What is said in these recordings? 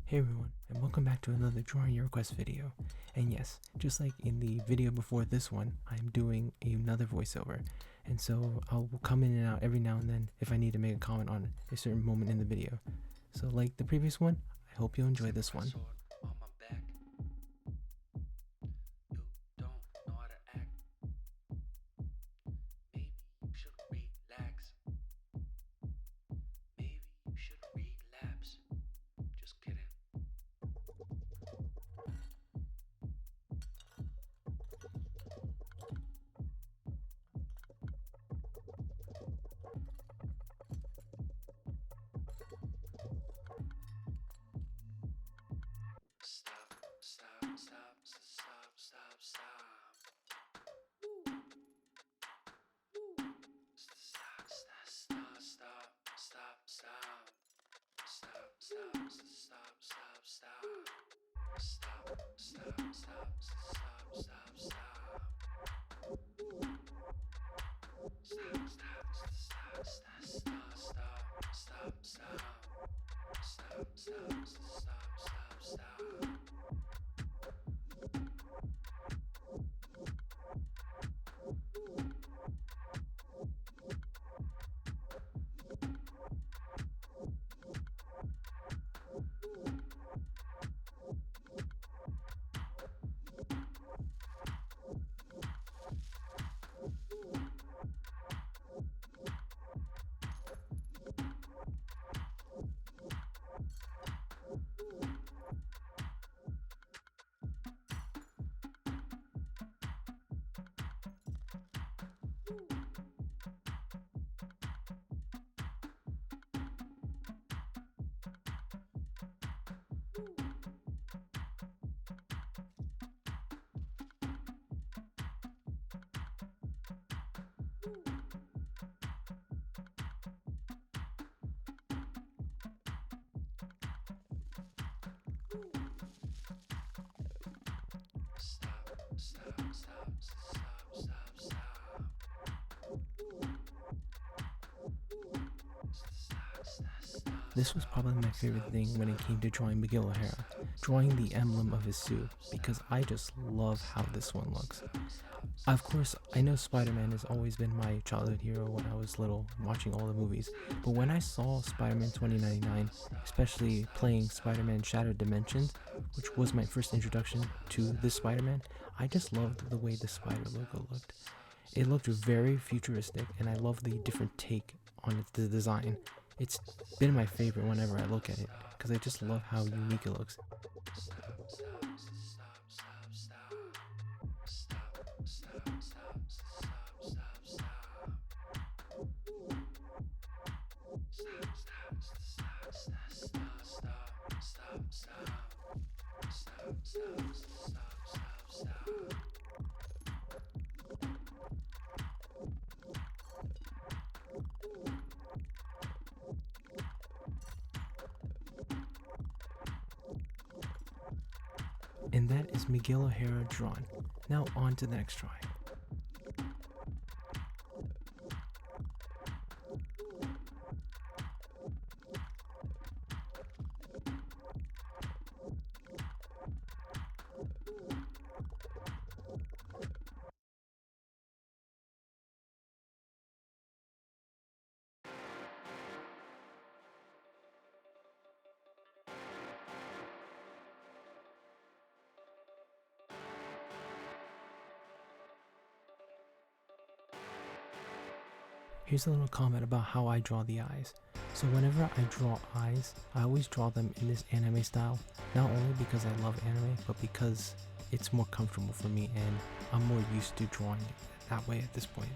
Hey everyone, and welcome back to another drawing your request video. And yes, just like in the video before this one, I'm doing another voiceover. And so I'll come in and out every now and then if I need to make a comment on a certain moment in the video. So like the previous one, I hope you'll enjoy this one. This was probably my favorite thing when it came to drawing Miguel O'Hara, drawing the emblem of his suit, because I just love how this one looks. Of course, I know Spider-Man has always been my childhood hero when I was little, watching all the movies, but when I saw Spider-Man 2099, especially playing Spider-Man Shattered Dimensions, which was my first introduction to this Spider-Man, I just loved the way the spider logo looked. It looked very futuristic, and I love the different take on the design. It's been my favorite whenever I look at it, because I just love how unique it looks. And that is Miguel O'Hara drawn. Now on to the next drawing. Here's a little comment about how I draw the eyes. So whenever I draw eyes, I always draw them in this anime style, not only because I love anime, but because it's more comfortable for me and I'm more used to drawing it that way at this point.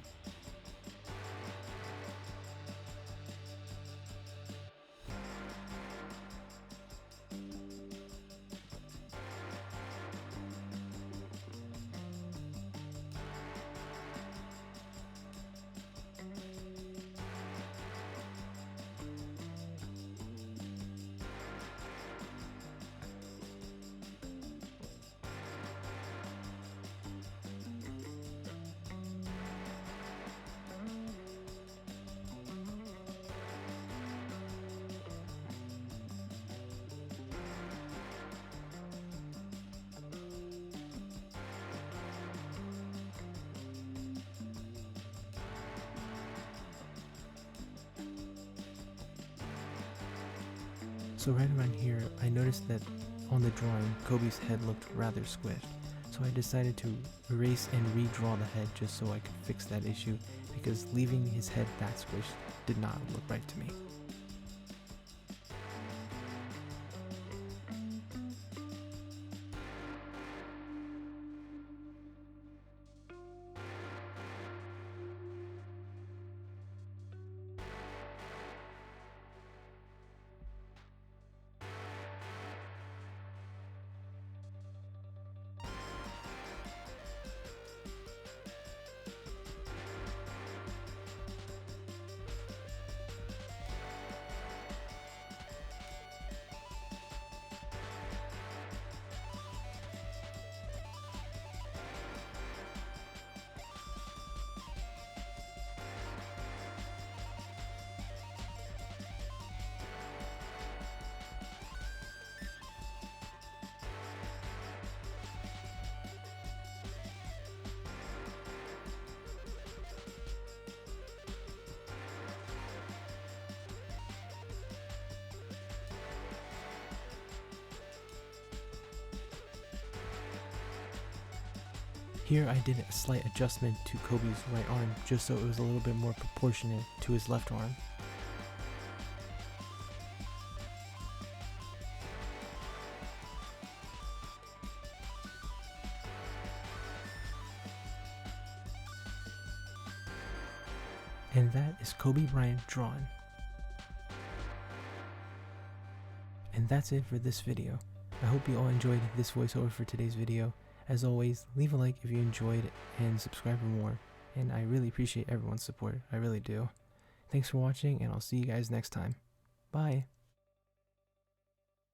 So right around here, I noticed that on the drawing, Kobe's head looked rather squished. So I decided to erase and redraw the head just so I could fix that issue, because leaving his head that squished did not look right to me. Here I did a slight adjustment to Kobe's right arm just so it was a little bit more proportionate to his left arm. And that is Kobe Bryant drawn. And that's it for this video. I hope you all enjoyed this voiceover for today's video. As always, leave a like if you enjoyed and subscribe for more. And I really appreciate everyone's support. I really do. Thanks for watching, and I'll see you guys next time. Bye.